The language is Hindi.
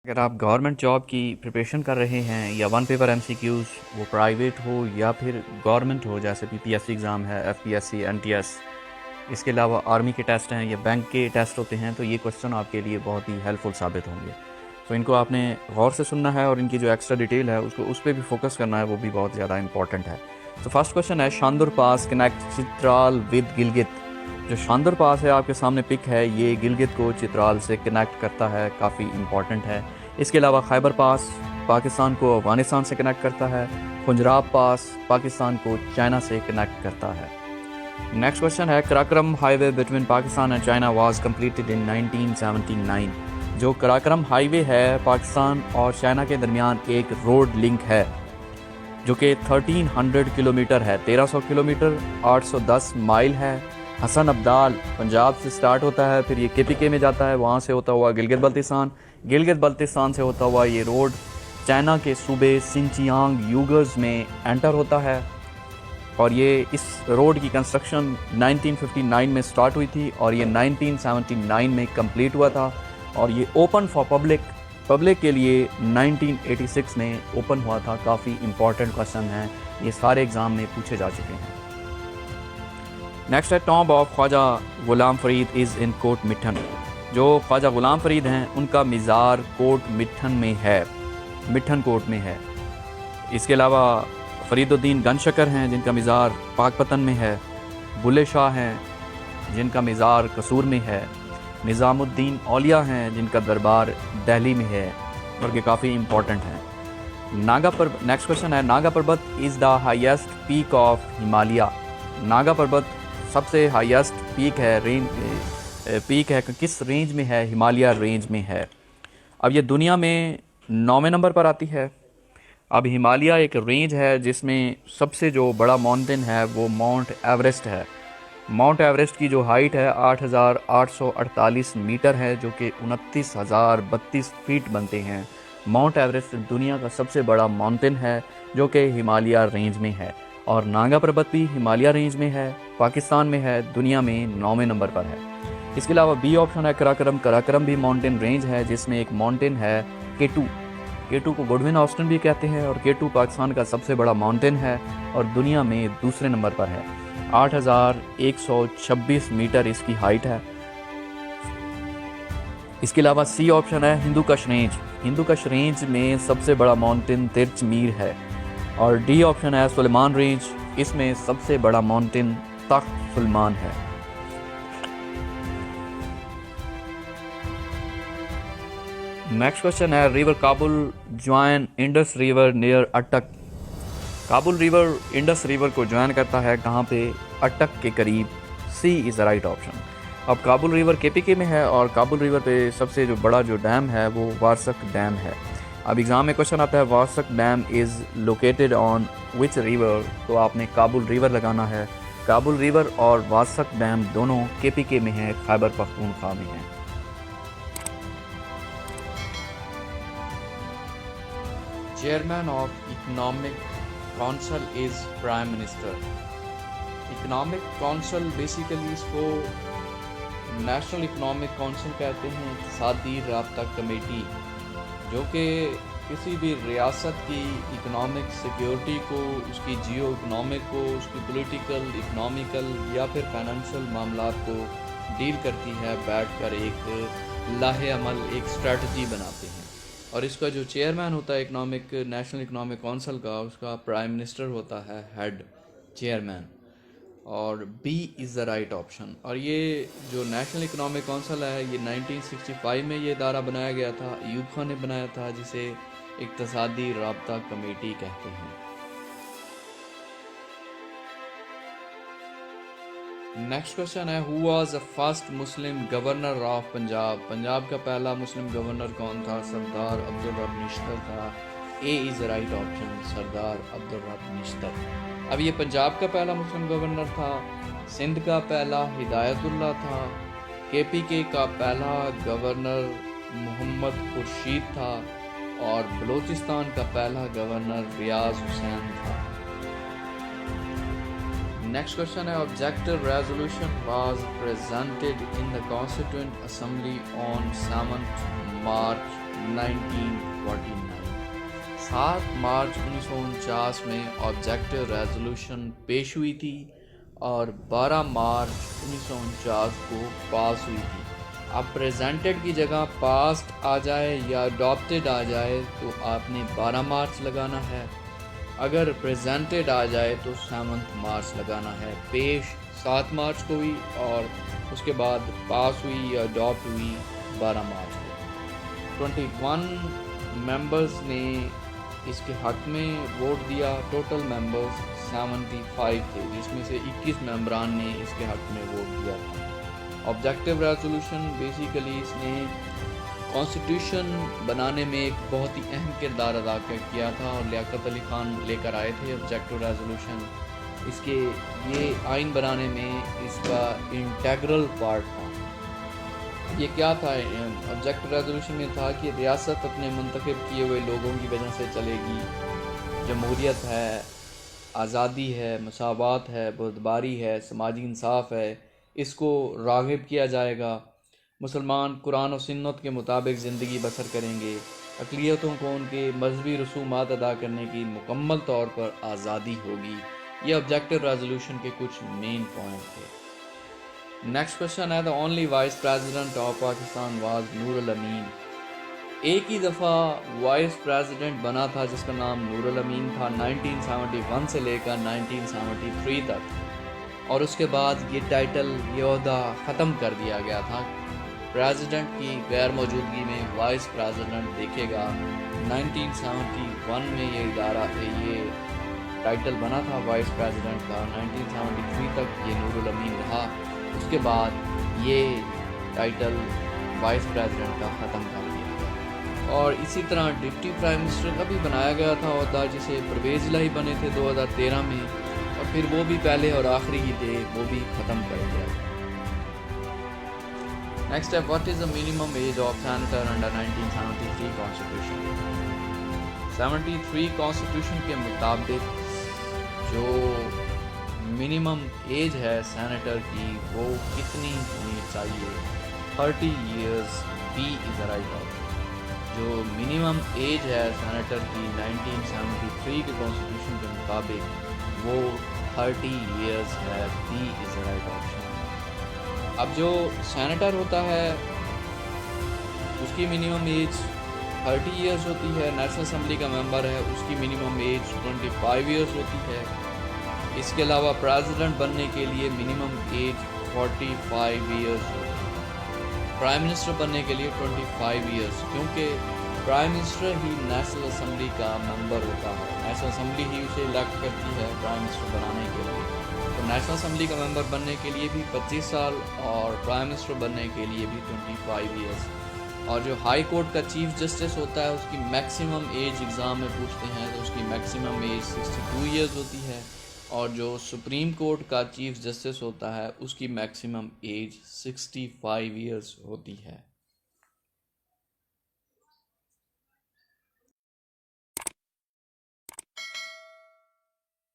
अगर आप गवर्नमेंट जॉब की प्रिपरेशन कर रहे हैं या वन पेपर एमसीक्यूज़ वो प्राइवेट हो या फिर गवर्नमेंट हो, जैसे पीपीएससी एग्ज़ाम है, एफपीएससी, एनटीएस, इसके अलावा आर्मी के टेस्ट हैं या बैंक के टेस्ट होते हैं, तो ये क्वेश्चन आपके लिए बहुत ही हेल्पफुल साबित होंगे। तो इनको आपने गौर से सुनना है और इनकी जो एक्स्ट्रा डिटेल है उसको उस पर भी फोकस करना है, वो भी बहुत ज़्यादा इंपॉर्टेंट है। तो फर्स्ट क्वेश्चन है, शांदुर पास कनेक्ट चित्राल विद गिलगित। जो शांदुर पास है आपके सामने पिक है, ये गिलगित को चित्राल से कनेक्ट करता है, काफ़ी इंपॉर्टेंट है। इसके अलावा खैबर पास पाकिस्तान को अफगानिस्तान से कनेक्ट करता है। पंजाब पास पाकिस्तान को चाइना से कनेक्ट करता है। नेक्स्ट क्वेश्चन है, Karakoram highway between Pakistan and China was completed in 1979। जो कराक्रम हाईवे है पाकिस्तान और चाइना के दरमियान एक रोड लिंक है जो कि 1300 किलोमीटर है, 1300 किलोमीटर 810 माइल है। हसन अब्दाल पंजाब से स्टार्ट होता है, फिर ये केपीके में जाता है, वहाँ से होता हुआ गिलगित बल्तिस्तान से होता हुआ ये रोड चाइना के सूबे सिंचियांग यूगर्स में एंटर होता है। और ये इस रोड की कंस्ट्रक्शन 1959 में स्टार्ट हुई थी और ये 1979 में कंप्लीट हुआ था और ये ओपन फॉर पब्लिक के लिए 1986 में ओपन हुआ था। काफ़ी इंपॉर्टेंट क्वेश्चन है, ये सारे एग्ज़ाम में पूछे जा चुके हैं। नेक्स्ट है, tomb of Khwaja Ghulam Farid is in Kot Mithan. जो ख्वाजा गुलाम फरीद हैं उनका मज़ार कोट मिठन में है, मिठन कोट में है। इसके अलावा फरीदुद्दीन गनशकर हैं जिनका मज़ार पाकपतन में है। बुल्ले शाह हैं जिनका मज़ार कसूर में है। निज़ामुद्दीन औलिया हैं जिनका दरबार दिल्ली में है और ये काफ़ी इम्पोर्टेंट है। नेक्स्ट क्वेश्चन है, नागा पर्वत is the highest peak of Himalaya. Naga पर्वत सबसे हाईएस्ट पीक है किस रेंज में है? हिमालय रेंज में है। अब ये दुनिया में 9वें नंबर पर आती है। अब हिमालय एक रेंज है जिसमें सबसे जो बड़ा माउंटेन है वो माउंट एवरेस्ट है। माउंट एवरेस्ट की जो हाइट है 8,848 मीटर है, जो कि 29,032 फीट बनते हैं। माउंट एवरेस्ट दुनिया का सबसे बड़ा माउंटेन है जो कि हिमालय रेंज में है। और नागा पर्वत भी हिमालय रेंज में है, पाकिस्तान में है, दुनिया में 9वें नंबर पर है। इसके अलावा बी ऑप्शन है कराक्रम भी माउंटेन रेंज है जिसमें एक माउंटेन है केटू को गुडविन ऑस्टन भी कहते हैं और केटू पाकिस्तान का सबसे बड़ा माउंटेन है और दुनिया में दूसरे नंबर पर है। 8,126 मीटर इसकी हाइट है। इसके अलावा सी ऑप्शन है हिंदुकश रेंज में सबसे बड़ा माउंटेन तिरचमीर है। और डी ऑप्शन है सुलेमान रेंज, इसमें सबसे बड़ा माउंटेन तख्त सुलेमान है। नेक्स्ट क्वेश्चन है, river Kabul join Indus river near अटक। काबुल रिवर इंडस रिवर को ज्वाइन करता है कहाँ पे? अटक के करीब। सी इज़ द राइट ऑप्शन। अब काबुल रिवर केपीके में है और काबुल रिवर पे सबसे जो बड़ा जो डैम है वो वारसक डैम है। अब एग्ज़ाम में क्वेश्चन आता है Warsak dam is located on which river, तो आपने काबुल रिवर लगाना है। काबुल रिवर और वारसक डैम दोनों केपीके में है, खैबर पख्तूनख्वा में है। Chairman of economic council is prime minister. Economic council basically इसको नेशनल इकोनॉमिक काउंसिल कहते हैं, इक़्तिसादी राब्ता कमेटी, जो कि किसी भी रियासत की इकोनॉमिक सिक्योरिटी को, उसकी जियो इकोनॉमिक को, उसकी पॉलिटिकल, इकोनॉमिकल या फिर फाइनेंशियल मामलात को डील करती है, बैठकर एक लाहे अमल, एक स्ट्रेटजी बनाते हैं। और इसका जो चेयरमैन होता है नेशनल इकोनॉमिक काउंसिल का, उसका प्राइम मिनिस्टर होता है हेड चेयरमैन। और B is the right option. और ये जो नेशनल इकोनॉमिक काउंसिल है ये 1965 में ये इदारा बनाया गया था, अयूब खान ने बनाया था, जिसे इक़्तिसादी राब्ता कमेटी कहते हैं। नेक्स्ट क्वेश्चन है, who was the first Muslim governor of Punjab. Punjab का पहला मुस्लिम गवर्नर कौन था? सरदार अब्दुल रब निश्तर था। A is the right option, Sardar Abdul Rab Nishtar. अब ये पंजाब का पहला मुस्लिम गवर्नर था, सिंध का पहला हिदायतुल्लाह था, केपीके का पहला गवर्नर मोहम्मद खुर्शीद था और बलूचिस्तान का पहला गवर्नर रियाज हुसैन था। नेक्स्ट क्वेश्चन है, objective resolution was presented in the constituent assembly on 7 मार्च 1949। 7 मार्च 1949 में ऑब्जेक्टिव रेजोल्यूशन पेश हुई थी और 12 मार्च 1949 को पास हुई थी। अब प्रेजेंटेड की जगह पास्ट आ जाए या अडॉप्टेड आ जाए तो आपने 12 मार्च लगाना है। अगर प्रेजेंटेड आ जाए तो 7 मार्च लगाना है। पेश 7 मार्च को हुई और उसके बाद पास हुई या अडॉप्ट हुई 12 मार्च को। 21 मेंबर्स ने इसके हक में वोट दिया। टोटल मेंबर्स 75 थे, जिसमें से 21 मेंबरान ने इसके हक में वोट दिया था। ऑब्जेक्टिव रेजोल्यूशन बेसिकली इसने कॉन्स्टिट्यूशन बनाने में एक बहुत ही अहम किरदार अदा किया था और लियाकत अली खान लेकर आए थे ऑब्जेक्टिव रेजोल्यूशन। इसके ये आइन बनाने में इसका इंटेग्रल पार्ट था। ये क्या था? ऑब्जेक्टिव रेजोल्यूशन में था कि रियासत अपने मुंतखब किए हुए लोगों की वजह से चलेगी, जमहूरियत है, आज़ादी है, मसावात है, बुर्दबारी है, समाजी इंसाफ है, इसको राग़िब किया जाएगा। मुसलमान कुरान और सुन्नत के मुताबिक ज़िंदगी बसर करेंगे। अक़लियतों को उनके मजहबी रसूमात अदा करने की मुकम्मल तौर पर आज़ादी होगी। ये ऑब्जेक्टिव रेजोल्यूशन के कुछ मेन पॉइंट थे। नेक्स्ट क्वेश्चन है, the only vice president of Pakistan was Nurul Amin. एक ही दफ़ा वाइस प्रेसिडेंट बना था जिसका नाम नूरुल अमीन था, 1971 से लेकर 1973 तक, और उसके बाद ये टाइटल ये ओहदा ख़त्म कर दिया गया था। प्रेसिडेंट की गैर मौजूदगी में वाइस प्रेसिडेंट देखेगा। 1971 में ये इदारा ये टाइटल बना था वाइस प्रेसिडेंट का। 1973 तक ये नूरुल अमीन रहा। उसके बाद ये टाइटल वाइस प्रेसिडेंट का ख़त्म कर दिया गया। और इसी तरह डिप्टी प्राइम मिनिस्टर का भी बनाया गया था ओहदा, जिसे परवेज़ इलाही बने थे 2013 में, और फिर वो भी पहले और आखिरी ही थे, वो भी ख़त्म कर दिया गया। नेक्स्ट है, what is the minimum age of senator under 1973 constitution. 73 constitution के मुताबिक जो मिनिमम एज है सेनेटर की वो कितनी होनी चाहिए? 30 years B is the right option. जो मिनिमम एज है सेनेटर की 1973 के कॉन्स्टिट्यूशन के मुताबिक वो 30 ईयर्स है। B is the right option. अब जो सेनेटर होता है उसकी मिनिमम एज 30 ईयर्स होती है। नेशनल असम्बली का मेंबर है उसकी मिनिमम एज 25 ईयर्स होती है। इसके अलावा प्रेसिडेंट बनने के लिए मिनिमम एज 45 ईयर्स होती है। प्राइम मिनिस्टर बनने के लिए 25 ईयर्स, क्योंकि प्राइम मिनिस्टर ही नेशनल असम्बली का मेंबर होता है। नेशनल असम्बली ही उसे इलेक्ट करती है प्राइम मिनिस्टर बनाने के लिए। तो नेशनल असम्बली का मेंबर बनने के लिए भी 25 साल और प्राइम मिनिस्टर बनने के लिए भी 25 ईयर्स। और जो हाई कोर्ट का चीफ जस्टिस होता है उसकी मैक्सिमम एज एग्ज़ाम में पूछते हैं तो उसकी मैक्सिमम एज 62 ईयर्स होती है। और जो सुप्रीम कोर्ट का चीफ जस्टिस होता है उसकी मैक्सिमम एज 65 ईयर्स होती है।